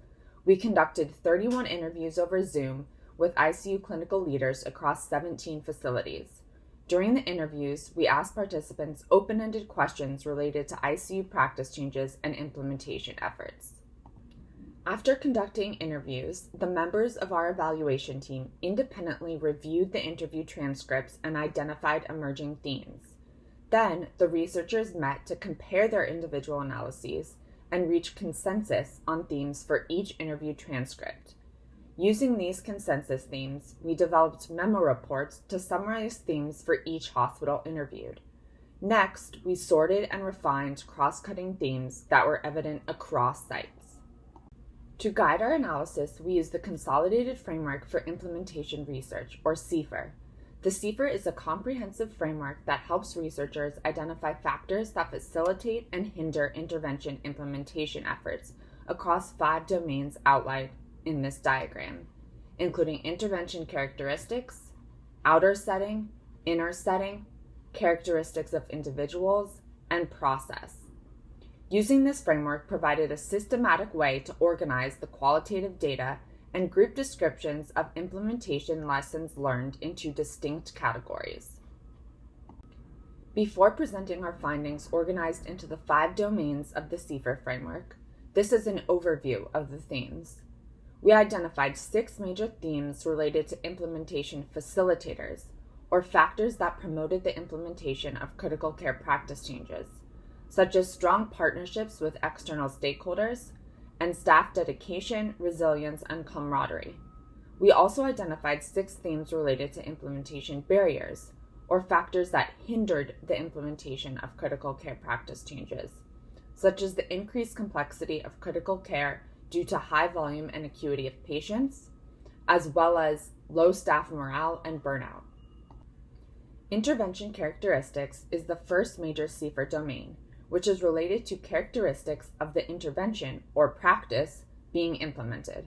We conducted 31 interviews over Zoom with ICU clinical leaders across 17 facilities. During the interviews, we asked participants open-ended questions related to ICU practice changes and implementation efforts. After conducting interviews, the members of our evaluation team independently reviewed the interview transcripts and identified emerging themes. Then, the researchers met to compare their individual analyses and reach consensus on themes for each interview transcript. Using these consensus themes, we developed memo reports to summarize themes for each hospital interviewed. Next, we sorted and refined cross-cutting themes that were evident across sites. To guide our analysis, we used the Consolidated Framework for Implementation Research, or CFIR. The CIFIR is a comprehensive framework that helps researchers identify factors that facilitate and hinder intervention implementation efforts across 5 domains outlined in this diagram, including intervention characteristics, outer setting, inner setting, characteristics of individuals, and process. Using this framework provided a systematic way to organize the qualitative data and group descriptions of implementation lessons learned into distinct categories. Before presenting our findings organized into the 5 domains of the CIFIR framework, this is an overview of the themes. We identified 6 major themes related to implementation facilitators, or factors that promoted the implementation of critical care practice changes, such as strong partnerships with external stakeholders, and staff dedication, resilience, and camaraderie. We also identified 6 themes related to implementation barriers, or factors that hindered the implementation of critical care practice changes, such as the increased complexity of critical care due to high volume and acuity of patients, as well as low staff morale and burnout. Intervention characteristics is the first major CIFIR domain, which is related to characteristics of the intervention or practice being implemented.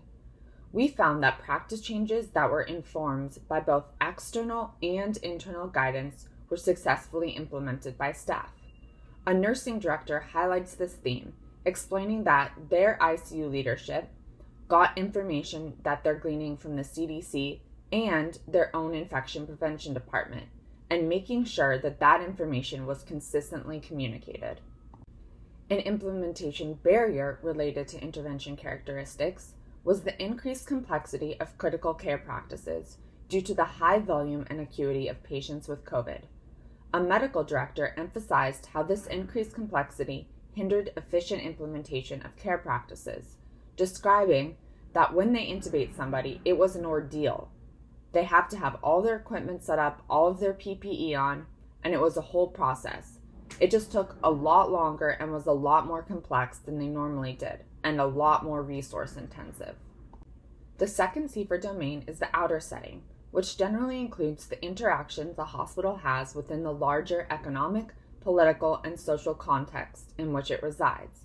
We found that practice changes that were informed by both external and internal guidance were successfully implemented by staff. A nursing director highlights this theme, explaining that their ICU leadership got information that they're gleaning from the CDC and their own infection prevention department, and making sure that that information was consistently communicated. An implementation barrier related to intervention characteristics was the increased complexity of critical care practices due to the high volume and acuity of patients with COVID. A medical director emphasized how this increased complexity hindered efficient implementation of care practices, describing that when they intubate somebody, it was an ordeal. They have to have all their equipment set up, all of their PPE on, and it was a whole process. It just took a lot longer and was a lot more complex than they normally did, and a lot more resource intensive. The second CIFIR domain is the outer setting, which generally includes the interactions a hospital has within the larger economic, political, and social context in which it resides.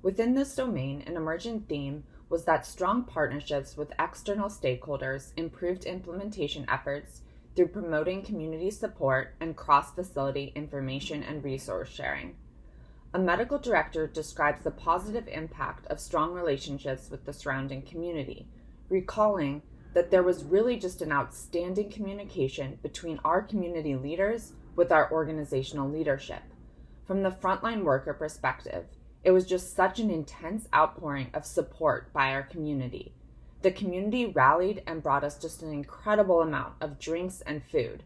Within this domain, an emergent theme was that strong partnerships with external stakeholders improved implementation efforts through promoting community support and cross-facility information and resource sharing. A medical director describes the positive impact of strong relationships with the surrounding community, recalling that there was really just an outstanding communication between our community leaders with our organizational leadership. From the frontline worker perspective, it was just such an intense outpouring of support by our community. The community rallied and brought us just an incredible amount of drinks and food.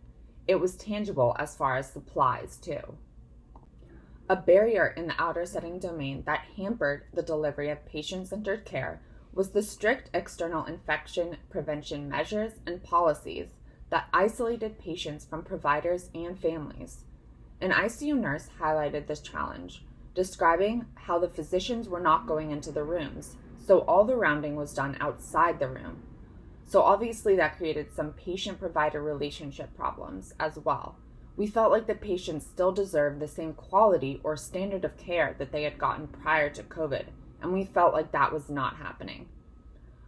It was tangible as far as supplies, too. A barrier in the outer setting domain that hampered the delivery of patient-centered care was the strict external infection prevention measures and policies that isolated patients from providers and families. An ICU nurse highlighted this challenge, describing how the physicians were not going into the rooms, so all the rounding was done outside the room. So obviously that created some patient-provider relationship problems as well. We felt like the patients still deserved the same quality or standard of care that they had gotten prior to COVID, and we felt like that was not happening.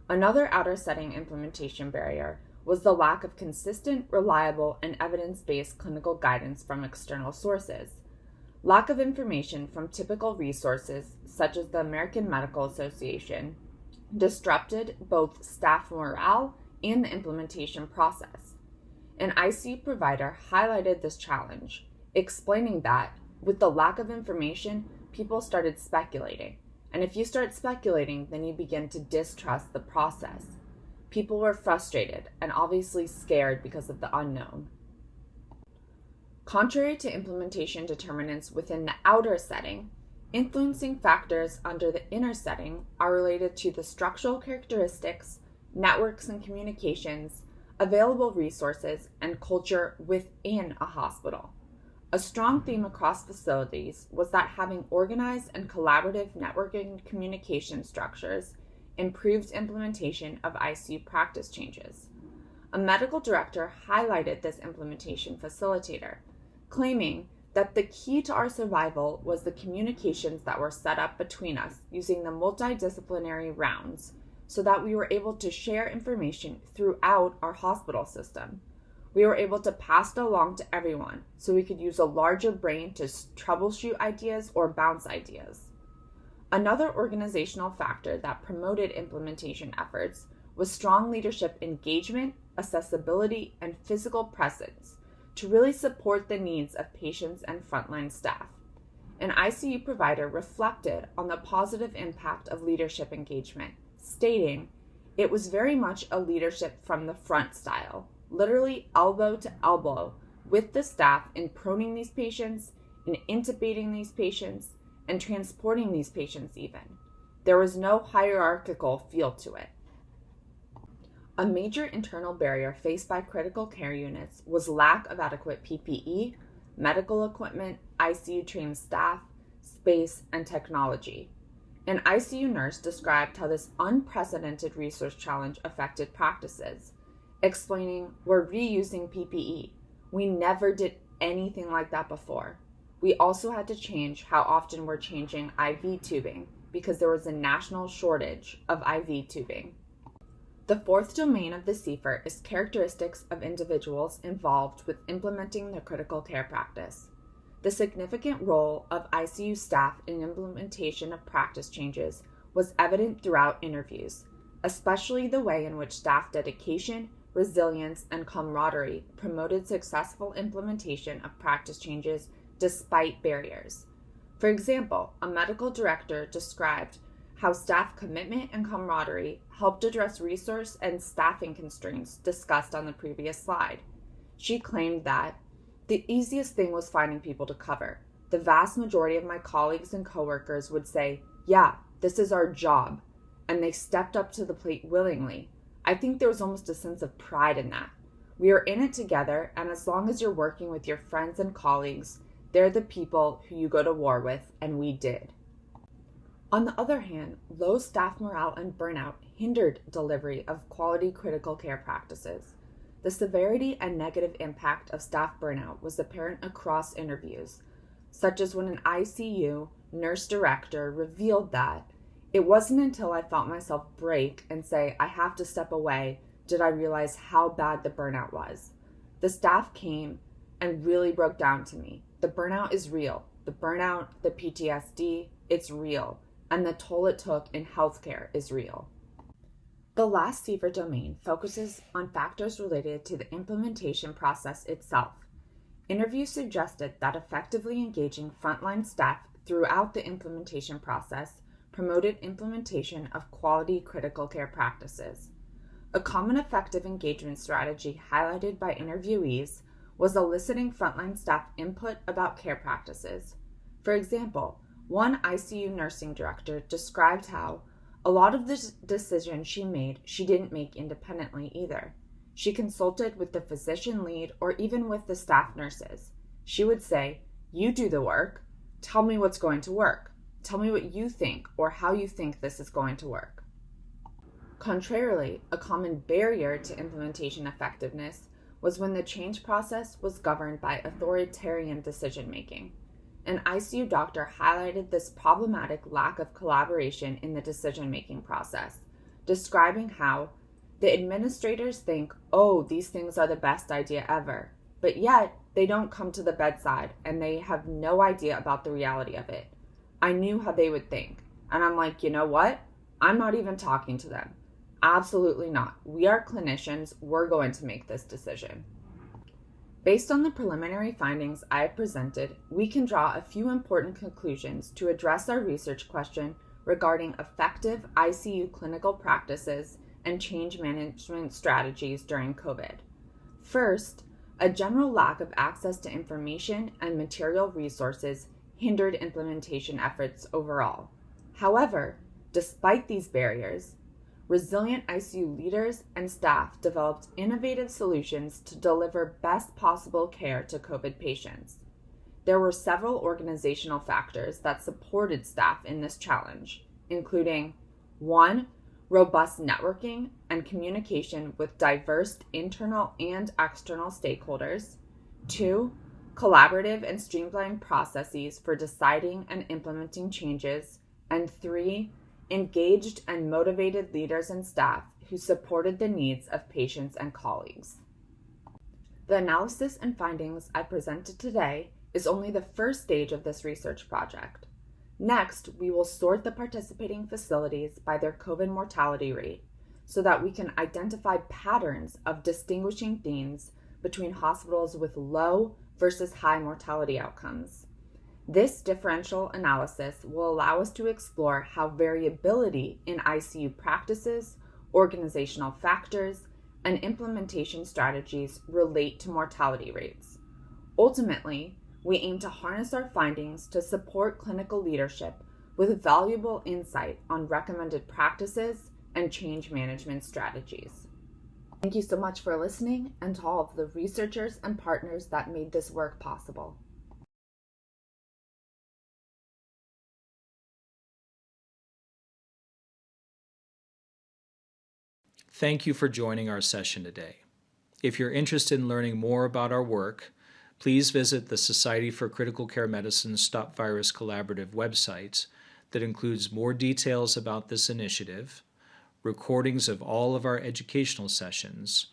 Another outer setting implementation barrier was the lack of consistent, reliable, and evidence-based clinical guidance from external sources. Lack of information from typical resources, such as the American Medical Association, disrupted both staff morale and the implementation process. An ICU provider highlighted this challenge, explaining that with the lack of information, people started speculating. And if you start speculating, then you begin to distrust the process. People were frustrated and obviously scared because of the unknown. Contrary to implementation determinants within the outer setting, influencing factors under the inner setting are related to the structural characteristics, networks and communications, available resources, and culture within a hospital. A strong theme across facilities was that having organized and collaborative networking communication structures improved implementation of ICU practice changes. a medical director highlighted this implementation facilitator, claiming that the key to our survival was the communications that were set up between us using the multidisciplinary rounds so that we were able to share information throughout our hospital system. We were able to pass it along to everyone so we could use a larger brain to troubleshoot ideas or bounce ideas. Another organizational factor that promoted implementation efforts was strong leadership engagement, accessibility, and physical presence to really support the needs of patients and frontline staff. An ICU provider reflected on the positive impact of leadership engagement, stating, "It was very much a leadership from the front style, literally elbow to elbow with the staff in proning these patients, in intubating these patients, and transporting these patients even. There was no hierarchical feel to it." A major internal barrier faced by critical care units was lack of adequate PPE, medical equipment, ICU trained staff, space, and technology. An ICU nurse described how this unprecedented resource challenge affected practices, explaining, "We're reusing PPE. We never did anything like that before. We also had to change how often we're changing IV tubing because there was a national shortage of IV tubing." The fourth domain of the CFIR is characteristics of individuals involved with implementing the critical care practice. The significant role of ICU staff in implementation of practice changes was evident throughout interviews, especially the way in which staff dedication, resilience, and camaraderie promoted successful implementation of practice changes despite barriers. For example, a medical director described how staff commitment and camaraderie helped address resource and staffing constraints discussed on the previous slide. She claimed that the easiest thing was finding people to cover. The vast majority of my colleagues and coworkers would say, "Yeah, this is our job," and they stepped up to the plate willingly. I think there was almost a sense of pride in that. We are in it together, and as long as you're working with your friends and colleagues, they're the people who you go to war with, and we did. On the other hand, low staff morale and burnout hindered delivery of quality critical care practices. The severity and negative impact of staff burnout was apparent across interviews, such as when an ICU nurse director revealed that it wasn't until I felt myself break and say, "I have to step away," did I realize how bad the burnout was. The staff came and really broke down to me. The burnout is real. The burnout, the PTSD, it's real. And the toll it took in healthcare is real. The last CFIR domain focuses on factors related to the implementation process itself. Interviews suggested that effectively engaging frontline staff throughout the implementation process promoted implementation of quality critical care practices. A common effective engagement strategy highlighted by interviewees was eliciting frontline staff input about care practices. For example, one ICU nursing director described how a lot of the decisions she made, she didn't make independently either. She consulted with the physician lead or even with the staff nurses. She would say, "You do the work. Tell me what's going to work. Tell me what you think or how you think this is going to work." Contrarily, a common barrier to implementation effectiveness was when the change process was governed by authoritarian decision-making. An ICU doctor highlighted this problematic lack of collaboration in the decision-making process, describing how the administrators think, "Oh, these things are the best idea ever," but yet they don't come to the bedside and they have no idea about the reality of it. I knew how they would think, and I'm like, you know what? I'm not even talking to them. Absolutely not. We are clinicians. We're going to make this decision. Based on the preliminary findings I have presented, we can draw a few important conclusions to address our research question regarding effective ICU clinical practices and change management strategies during COVID. First, a general lack of access to information and material resources hindered implementation efforts overall. However, despite these barriers, resilient ICU leaders and staff developed innovative solutions to deliver best possible care to COVID patients. There were several organizational factors that supported staff in this challenge, including 1. robust networking and communication with diverse internal and external stakeholders. 2, collaborative and streamlined processes for deciding and implementing changes. And 3, engaged and motivated leaders and staff who supported the needs of patients and colleagues. The analysis and findings I presented today is only the first stage of this research project. Next, we will sort the participating facilities by their COVID mortality rate so that we can identify patterns of distinguishing themes between hospitals with low versus high mortality outcomes. This differential analysis will allow us to explore how variability in ICU practices, organizational factors, and implementation strategies relate to mortality rates. Ultimately, we aim to harness our findings to support clinical leadership with valuable insight on recommended practices and change management strategies. Thank you so much for listening, and to all of the researchers and partners that made this work possible. Thank you for joining our session today. If you're interested in learning more about our work, please visit the Society for Critical Care Medicine STOP-VIRUS Collaborative website that includes more details about this initiative, recordings of all of our educational sessions,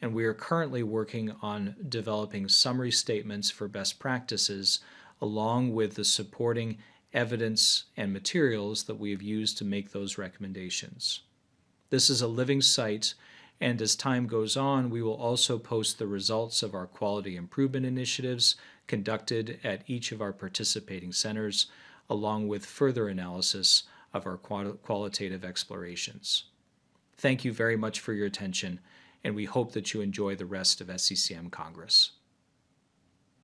and we are currently working on developing summary statements for best practices along with the supporting evidence and materials that we have used to make those recommendations. This is a living site, and as time goes on, we will also post the results of our quality improvement initiatives conducted at each of our participating centers, along with further analysis of our qualitative explorations. Thank you very much for your attention, and we hope that you enjoy the rest of SCCM Congress.